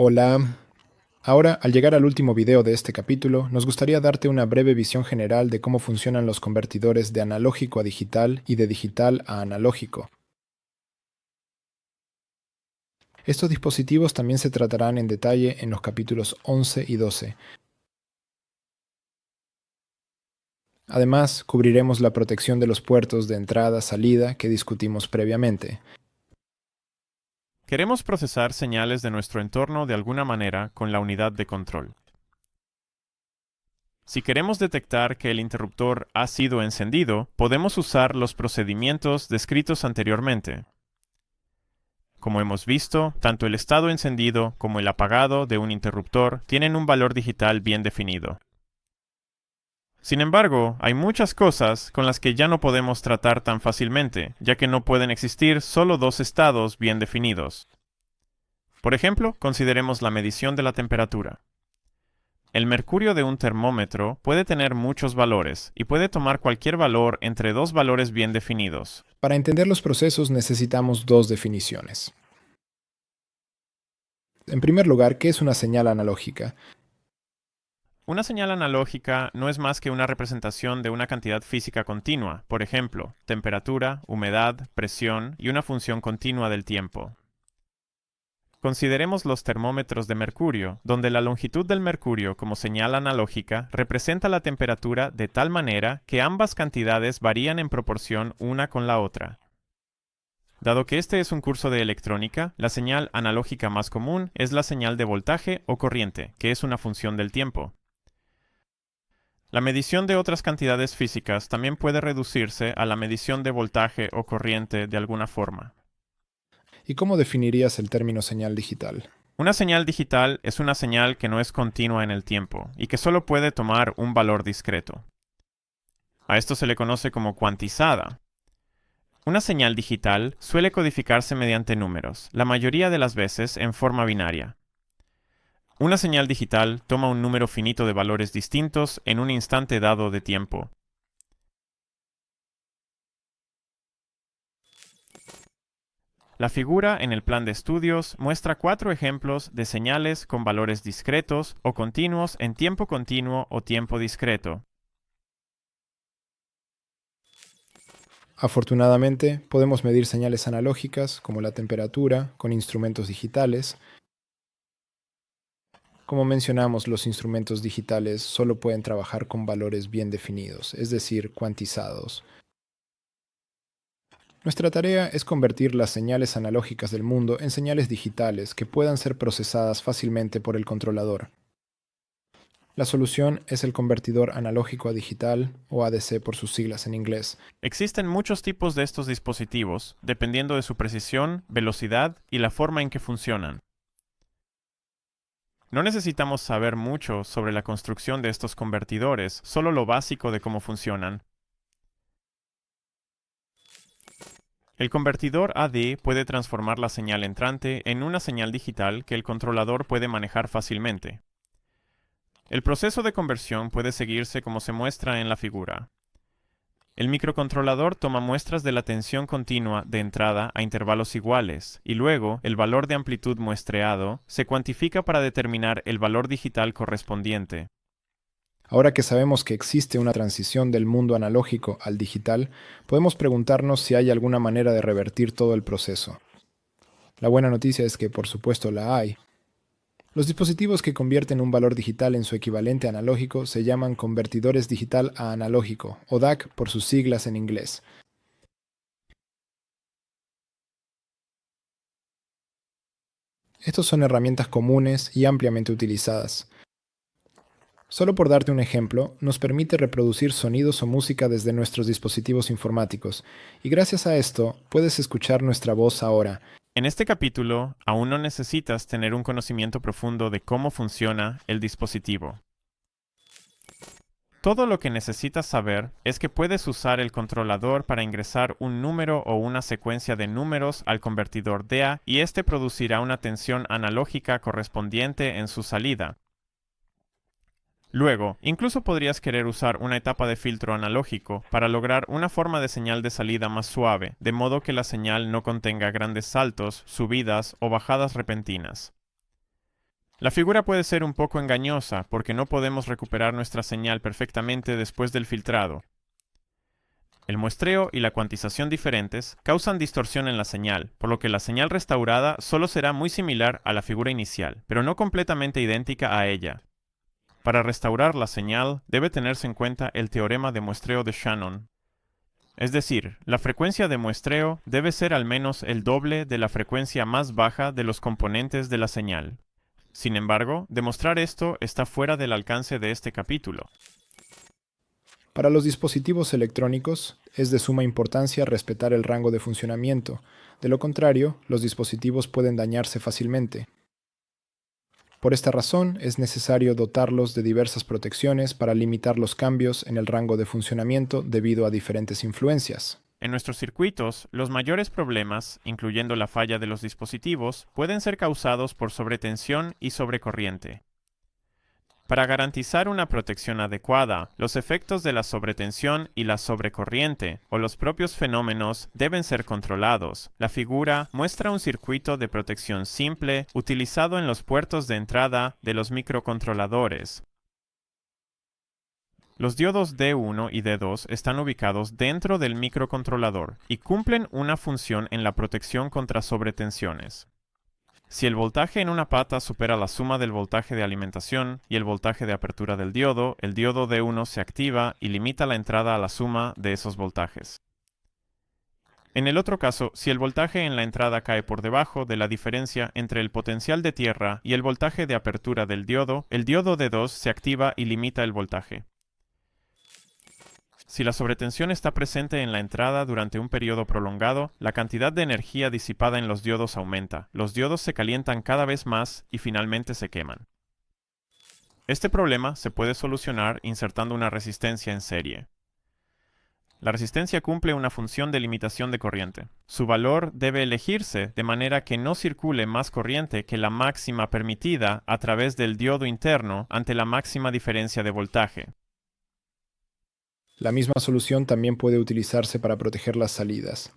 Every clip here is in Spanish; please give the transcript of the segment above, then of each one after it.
Hola. Ahora, al llegar al último video de este capítulo, nos gustaría darte una breve visión general de cómo funcionan los convertidores de analógico a digital y de digital a analógico. Estos dispositivos también se tratarán en detalle en los capítulos 11 y 12. Además, cubriremos la protección de los puertos de entrada-salida que discutimos previamente. Queremos procesar señales de nuestro entorno de alguna manera con la unidad de control. Si queremos detectar que el interruptor ha sido encendido, podemos usar los procedimientos descritos anteriormente. Como hemos visto, tanto el estado encendido como el apagado de un interruptor tienen un valor digital bien definido. Sin embargo, hay muchas cosas con las que ya no podemos tratar tan fácilmente, ya que no pueden existir solo dos estados bien definidos. Por ejemplo, consideremos la medición de la temperatura. El mercurio de un termómetro puede tener muchos valores y puede tomar cualquier valor entre dos valores bien definidos. Para entender los procesos necesitamos dos definiciones. En primer lugar, ¿qué es una señal analógica? Una señal analógica no es más que una representación de una cantidad física continua, por ejemplo, temperatura, humedad, presión y una función continua del tiempo. Consideremos los termómetros de mercurio, donde la longitud del mercurio como señal analógica representa la temperatura de tal manera que ambas cantidades varían en proporción una con la otra. Dado que este es un curso de electrónica, la señal analógica más común es la señal de voltaje o corriente, que es una función del tiempo. La medición de otras cantidades físicas también puede reducirse a la medición de voltaje o corriente de alguna forma. ¿Y cómo definirías el término señal digital? Una señal digital es una señal que no es continua en el tiempo y que solo puede tomar un valor discreto. A esto se le conoce como cuantizada. Una señal digital suele codificarse mediante números, la mayoría de las veces en forma binaria. Una señal digital toma un número finito de valores distintos en un instante dado de tiempo. La figura en el plan de estudios muestra 4 ejemplos de señales con valores discretos o continuos en tiempo continuo o tiempo discreto. Afortunadamente, podemos medir señales analógicas como la temperatura con instrumentos digitales. Como mencionamos, los instrumentos digitales solo pueden trabajar con valores bien definidos, es decir, cuantizados. Nuestra tarea es convertir las señales analógicas del mundo en señales digitales que puedan ser procesadas fácilmente por el controlador. La solución es el convertidor analógico a digital, o ADC por sus siglas en inglés. Existen muchos tipos de estos dispositivos, dependiendo de su precisión, velocidad y la forma en que funcionan. No necesitamos saber mucho sobre la construcción de estos convertidores, solo lo básico de cómo funcionan. El convertidor AD puede transformar la señal entrante en una señal digital que el controlador puede manejar fácilmente. El proceso de conversión puede seguirse como se muestra en la figura. El microcontrolador toma muestras de la tensión continua de entrada a intervalos iguales, y luego el valor de amplitud muestreado se cuantifica para determinar el valor digital correspondiente. Ahora que sabemos que existe una transición del mundo analógico al digital, podemos preguntarnos si hay alguna manera de revertir todo el proceso. La buena noticia es que, por supuesto, la hay. Los dispositivos que convierten un valor digital en su equivalente analógico se llaman convertidores digital a analógico, o DAC por sus siglas en inglés. Estos son herramientas comunes y ampliamente utilizadas. Solo por darte un ejemplo, nos permite reproducir sonidos o música desde nuestros dispositivos informáticos, y gracias a esto puedes escuchar nuestra voz ahora. En este capítulo, aún no necesitas tener un conocimiento profundo de cómo funciona el dispositivo. Todo lo que necesitas saber es que puedes usar el controlador para ingresar un número o una secuencia de números al convertidor DA y este producirá una tensión analógica correspondiente en su salida. Luego, incluso podrías querer usar una etapa de filtro analógico para lograr una forma de señal de salida más suave, de modo que la señal no contenga grandes saltos, subidas o bajadas repentinas. La figura puede ser un poco engañosa porque no podemos recuperar nuestra señal perfectamente después del filtrado. El muestreo y la cuantización diferentes causan distorsión en la señal, por lo que la señal restaurada solo será muy similar a la figura inicial, pero no completamente idéntica a ella. Para restaurar la señal, debe tenerse en cuenta el teorema de muestreo de Shannon. Es decir, la frecuencia de muestreo debe ser al menos el doble de la frecuencia más baja de los componentes de la señal. Sin embargo, demostrar esto está fuera del alcance de este capítulo. Para los dispositivos electrónicos, es de suma importancia respetar el rango de funcionamiento. De lo contrario, los dispositivos pueden dañarse fácilmente. Por esta razón, es necesario dotarlos de diversas protecciones para limitar los cambios en el rango de funcionamiento debido a diferentes influencias. En nuestros circuitos, los mayores problemas, incluyendo la falla de los dispositivos, pueden ser causados por sobretensión y sobrecorriente. Para garantizar una protección adecuada, los efectos de la sobretensión y la sobrecorriente, o los propios fenómenos, deben ser controlados. La figura muestra un circuito de protección simple utilizado en los puertos de entrada de los microcontroladores. Los diodos D1 y D2 están ubicados dentro del microcontrolador y cumplen una función en la protección contra sobretensiones. Si el voltaje en una pata supera la suma del voltaje de alimentación y el voltaje de apertura del diodo, el diodo D1 se activa y limita la entrada a la suma de esos voltajes. En el otro caso, si el voltaje en la entrada cae por debajo de la diferencia entre el potencial de tierra y el voltaje de apertura del diodo, el diodo D2 se activa y limita el voltaje. Si la sobretensión está presente en la entrada durante un periodo prolongado, la cantidad de energía disipada en los diodos aumenta. Los diodos se calientan cada vez más y finalmente se queman. Este problema se puede solucionar insertando una resistencia en serie. La resistencia cumple una función de limitación de corriente. Su valor debe elegirse de manera que no circule más corriente que la máxima permitida a través del diodo interno ante la máxima diferencia de voltaje. La misma solución también puede utilizarse para proteger las salidas.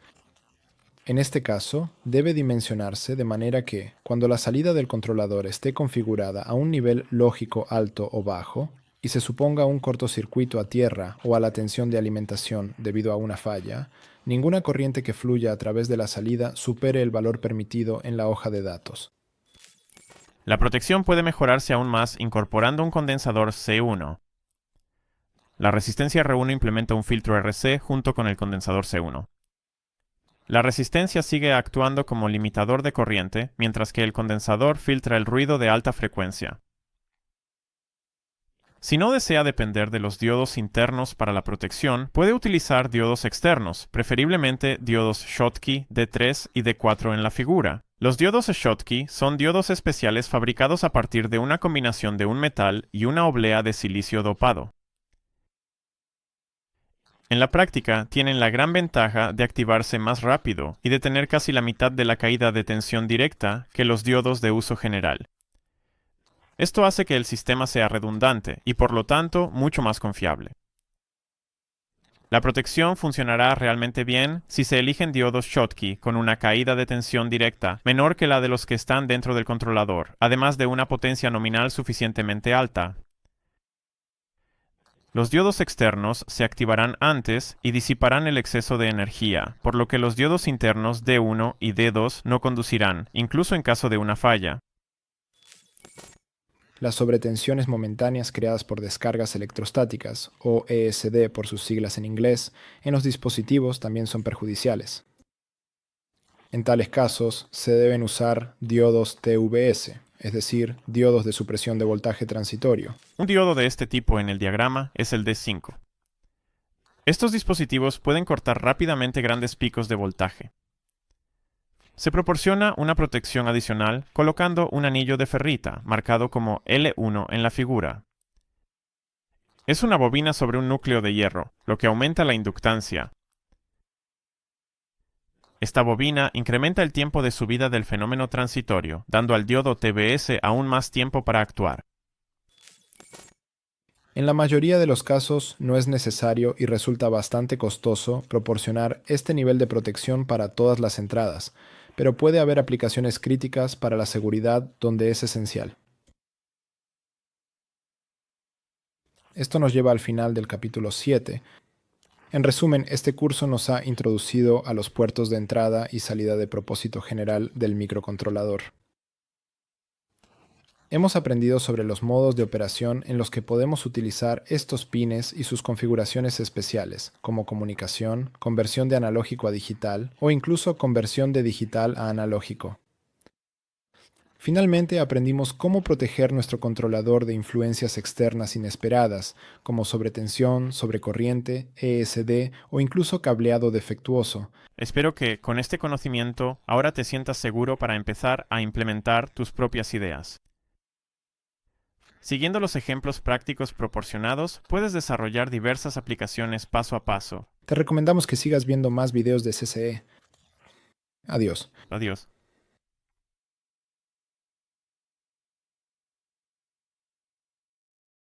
En este caso, debe dimensionarse de manera que, cuando la salida del controlador esté configurada a un nivel lógico alto o bajo, y se suponga un cortocircuito a tierra o a la tensión de alimentación debido a una falla, ninguna corriente que fluya a través de la salida supere el valor permitido en la hoja de datos. La protección puede mejorarse aún más incorporando un condensador C1. La resistencia R1 implementa un filtro RC junto con el condensador C1. La resistencia sigue actuando como limitador de corriente, mientras que el condensador filtra el ruido de alta frecuencia. Si no desea depender de los diodos internos para la protección, puede utilizar diodos externos, preferiblemente diodos Schottky D3 y D4 en la figura. Los diodos Schottky son diodos especiales fabricados a partir de una combinación de un metal y una oblea de silicio dopado. En la práctica, tienen la gran ventaja de activarse más rápido y de tener casi la mitad de la caída de tensión directa que los diodos de uso general. Esto hace que el sistema sea redundante y por lo tanto mucho más confiable. La protección funcionará realmente bien si se eligen diodos Schottky con una caída de tensión directa menor que la de los que están dentro del controlador, además de una potencia nominal suficientemente alta. Los diodos externos se activarán antes y disiparán el exceso de energía, por lo que los diodos internos D1 y D2 no conducirán, incluso en caso de una falla. Las sobretensiones momentáneas creadas por descargas electrostáticas, o ESD por sus siglas en inglés, en los dispositivos también son perjudiciales. En tales casos, se deben usar diodos TVS, es decir, diodos de supresión de voltaje transitorio. Un diodo de este tipo en el diagrama es el D5. Estos dispositivos pueden cortar rápidamente grandes picos de voltaje. Se proporciona una protección adicional colocando un anillo de ferrita, marcado como L1 en la figura. Es una bobina sobre un núcleo de hierro, lo que aumenta la inductancia. Esta bobina incrementa el tiempo de subida del fenómeno transitorio, dando al diodo TVS aún más tiempo para actuar. En la mayoría de los casos no es necesario y resulta bastante costoso proporcionar este nivel de protección para todas las entradas, pero puede haber aplicaciones críticas para la seguridad donde es esencial. Esto nos lleva al final del capítulo 7. En resumen, este curso nos ha introducido a los puertos de entrada y salida de propósito general del microcontrolador. Hemos aprendido sobre los modos de operación en los que podemos utilizar estos pines y sus configuraciones especiales, como comunicación, conversión de analógico a digital o incluso conversión de digital a analógico. Finalmente aprendimos cómo proteger nuestro controlador de influencias externas inesperadas, como sobretensión, sobrecorriente, ESD o incluso cableado defectuoso. Espero que con este conocimiento ahora te sientas seguro para empezar a implementar tus propias ideas. Siguiendo los ejemplos prácticos proporcionados, puedes desarrollar diversas aplicaciones paso a paso. Te recomendamos que sigas viendo más videos de CCE. Adiós. Adiós.